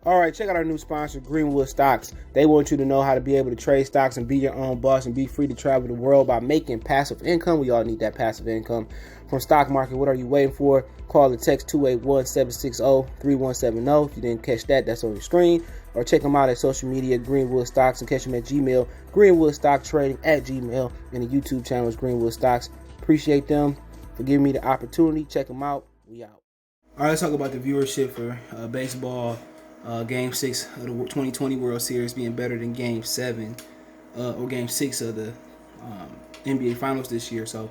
Alright, check out our new sponsor, Greenwood Stocks. They want you to know how to be able to trade stocks and be your own boss and be free to travel the world by making passive income. We all need that passive income from stock market. What are you waiting for? Call or text 281-760-3170. If you didn't catch that, that's on your screen. Or check them out at social media, Greenwood Stocks, and catch them at Gmail, Greenwood Stock Trading at Gmail, and the YouTube channel is Greenwood Stocks. Appreciate them for giving me the opportunity. Check them out. We out. All right, let's talk about the viewership for baseball. Game 6 of the 2020 World Series being better than Game 7 or Game 6 of the NBA Finals this year. So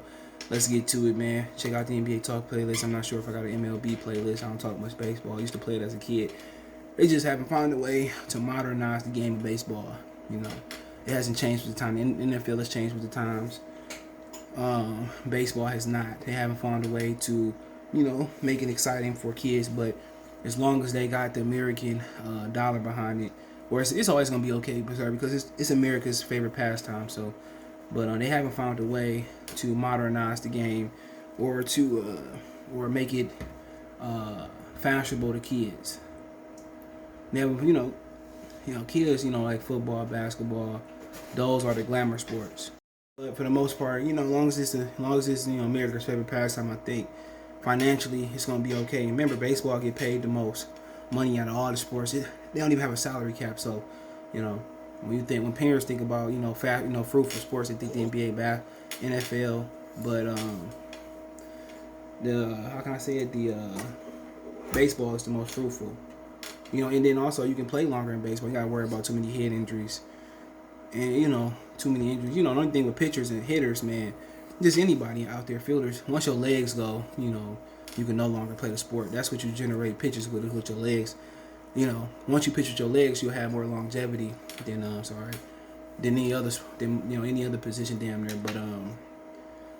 let's get to it, man. Check out the NBA Talk playlist. I'm not sure if I got an MLB playlist. I don't talk much baseball. I used to play it as a kid. They just haven't found a way to modernize the game of baseball. You know, it hasn't changed with the time. The NFL has changed with the times. Baseball has not. They haven't found a way to, you know, make it exciting for kids, but as long as they got the American dollar behind it, or it's always gonna be okay because it's America's favorite pastime. So, but they haven't found a way to modernize the game or to or make it fashionable to kids. Now, you know, kids, like football, basketball, those are the glamour sports. But for the most part, as long as it's America's favorite pastime, I think financially it's gonna be okay. Remember, baseball get paid the most money out of all the sports. They don't even have a salary cap, so when parents think about fruitful sports, they think the NBA, NFL, but the baseball is the most fruitful. And then also you can play longer in baseball. You gotta worry about too many head injuries, and too many injuries. The only thing with pitchers and hitters, man, just anybody out there, fielders, once your legs go, you can no longer play the sport. That's what you generate pitches with your legs. Once you pitch with your legs, you'll have more longevity than any other position damn near. But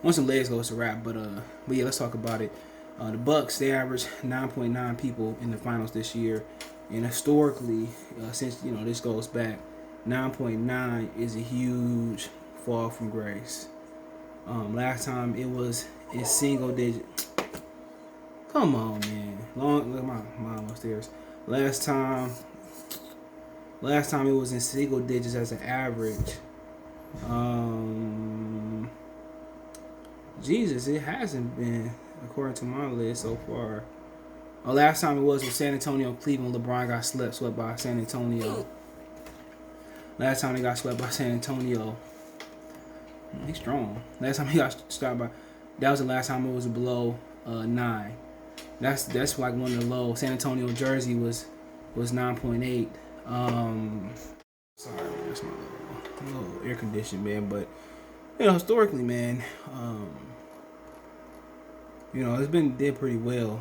once the legs go, it's a wrap. But yeah, let's talk about it. The Bucks, they averaged 9.9 people in the finals this year, and historically, since this goes back, 9.9 is a huge fall from grace. Last time it was in single digit. Come on, man. Look, my mom upstairs. Last time it was in single digits as an average. Jesus, it hasn't been according to my list so far. Last time it was with San Antonio, Cleveland. LeBron got swept by San Antonio. Last time they got swept by San Antonio. He's strong. Last time he got swept by, that was the last time it was below 9. That's like one of the low. San Antonio jersey was 9.8. Sorry, that's my little air conditioning, man. But historically, man, it's did pretty well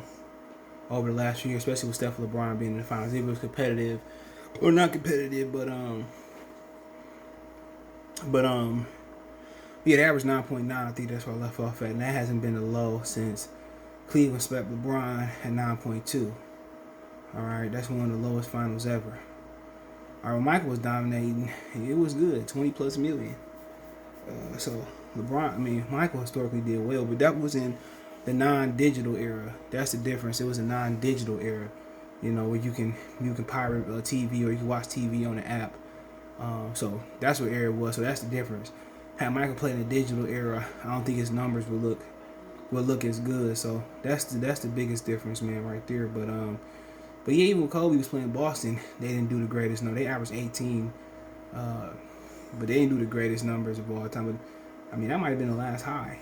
over the last few years, especially with Steph and LeBron being in the finals. It was competitive or not competitive, but yeah, the average 9.9. I think that's where I left off at, and that hasn't been a low since Cleveland swept LeBron at 9.2. All right, that's one of the lowest finals ever. All right, when Michael was dominating, it was good, 20+ million. So Michael historically did well, but that was in the non-digital era. That's the difference. It was a non-digital era, where you can pirate TV or you can watch TV on the app. So that's what era it was. So that's the difference. Had Michael played in the digital era, I don't think his numbers would look as good. So that's the biggest difference, man, right there. But yeah, even when Kobe was playing Boston, they didn't do the greatest. No, they averaged 18, but they didn't do the greatest numbers of all time. But that might have been the last high.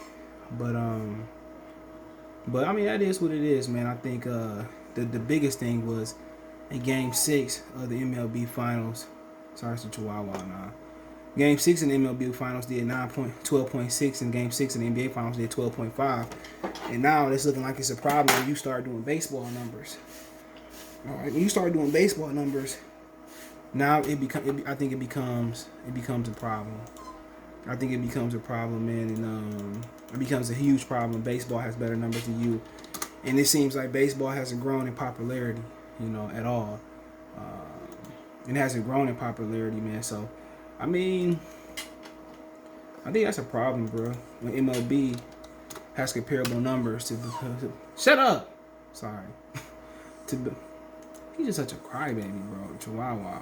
But that is what it is, man. I think the biggest thing was in Game 6 of the MLB Finals. Sorry, it's a Chihuahua now. Game 6 in the MLB Finals did 12.6, and Game 6 in the NBA Finals did 12.5. And now it's looking like it's a problem when you start doing baseball numbers. All right, when you start doing baseball numbers, now I think it becomes a problem. I think it becomes a problem, man, and it becomes a huge problem. Baseball has better numbers than you, and it seems like baseball hasn't grown in popularity, at all. It hasn't grown in popularity, man. So, I think that's a problem, bro. When MLB has comparable numbers to shut up. Sorry. he's just such a crybaby, bro. Chihuahua.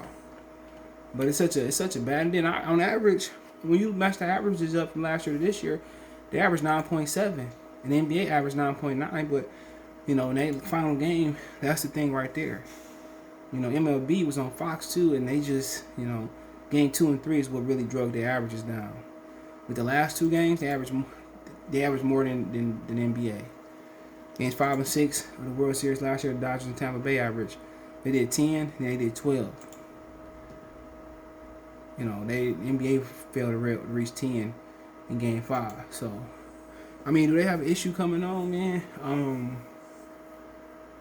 But it's such a bad. And then on average, when you match the averages up from last year to this year, they average 9.7, and the NBA averaged 9.9. But in that final game, that's the thing right there. MLB was on Fox too, and they just game 2 and 3 is what really drug their averages down. With the last 2 games, they averaged more than the NBA. Games 5 and 6 of the World Series last year, the Dodgers and Tampa Bay average. They did 10, and they did 12. The NBA failed to reach 10 in Game 5. So, do they have an issue coming on, man?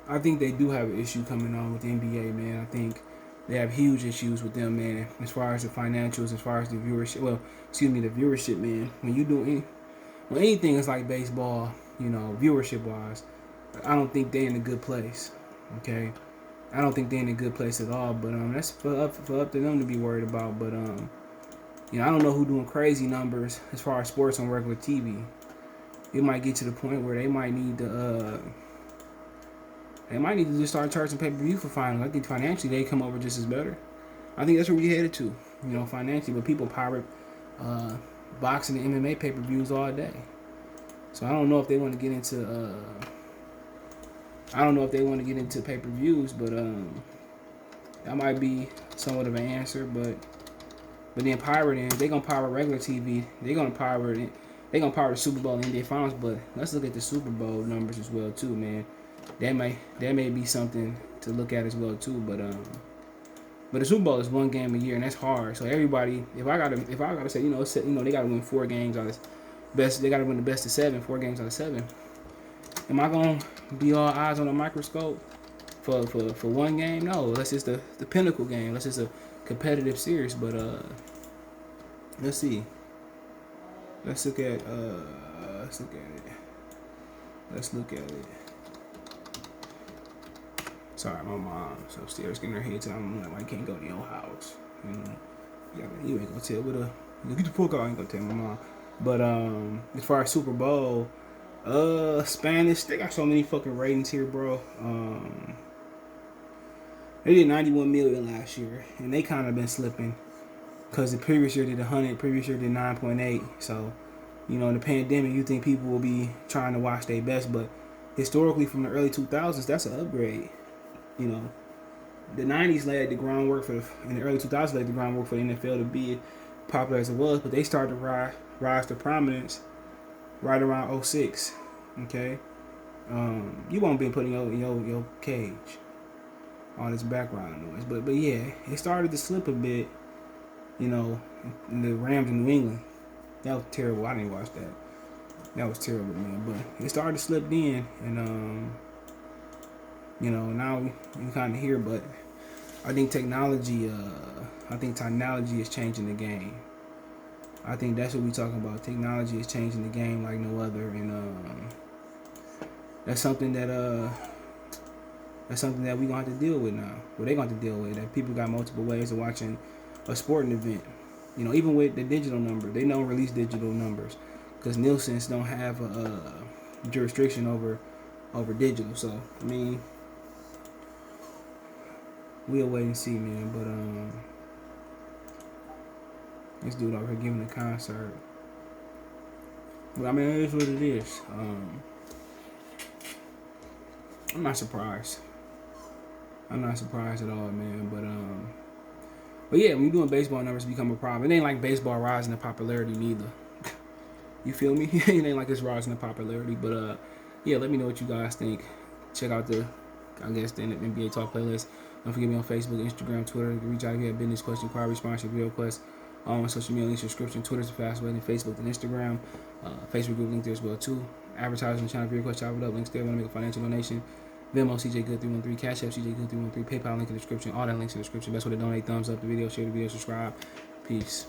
I think they do have an issue coming on with the NBA, man. I think they have huge issues with them, man, as far as the financials, as far as the viewership. Well, the viewership, man. When anything is like baseball, viewership-wise, I don't think they're in a good place, okay? I don't think they're in a good place at all, but that's for up to them to be worried about. But I don't know who doing crazy numbers as far as sports on regular TV. It might get to the point where they might need to just start charging pay-per-view for finals. I think financially they come over just as better. I think that's where we headed to, financially. But people pirate boxing and MMA pay-per-views all day. So I don't know if they want to get into pay-per-views, but that might be somewhat of an answer. But then pirating, they gonna pirate regular TV. They gonna pirate it. They gonna pirate the Super Bowl and NBA Finals. But let's look at the Super Bowl numbers as well too, man. That may be something to look at as well too. But the Super Bowl is 1 game a year, and that's hard. So everybody, if I gotta say, they gotta win 4 games out of best. They gotta win the best of 7, 4 games out of 7. Am I gonna be all eyes on a microscope for 1 game? No, that's just the pinnacle game. That's just a competitive series. But let's see. Let's look at it. Sorry, my mom's upstairs getting her head to. I'm like, I can't go to your house. You ain't gonna tell. Get the fuck out. I ain't gonna tell my mom. But as far as Super Bowl, Spanish, they got so many fucking ratings here, bro. They did 91 million last year, and they kind of been slipping because the previous year did 100, previous year did 9.8. So, in the pandemic, you think people will be trying to watch their best, but historically from the early 2000s, that's an upgrade. The 90s laid the groundwork in the early 2000s laid the groundwork for the NFL to be popular as it was, but they started to rise to prominence right around 06. Okay, you won't be putting your cage all this background noise, but yeah, it started to slip a bit. In the Rams in New England, that was terrible. I didn't watch that. That was terrible, man. But it started to slip in, and now we kind of here. But I think technology is changing the game. I think that's what we talking about. Technology is changing the game like no other, and that's something that we gonna have to deal with now. Well, they gonna have to deal with that. People got multiple ways of watching a sporting event. Even with the digital number, they don't release digital numbers because Nielsen's don't have a jurisdiction over digital. So we'll wait and see, man. But this dude over here giving a concert. But it is what it is. I'm not surprised. I'm not surprised at all, man. But yeah, when you're doing baseball numbers, become a problem. It ain't like baseball rising in popularity neither. You feel me? It ain't like it's rising in popularity. But yeah, let me know what you guys think. Check out the NBA Talk playlist. Don't forget me on Facebook, Instagram, Twitter. You can reach out if you have business question, inquiry, sponsorship, video requests. On social media links, subscription. Twitter's the fastest way than Facebook and Instagram. Facebook group link there as well too. Advertising channel, video request, chop it up. Links there. Want to make a financial donation? Venmo, CJ Good 313, Cash App, CJ Good 313, PayPal link in the description. All that links in the description. Best way to donate. Thumbs up the video, share the video, subscribe. Peace.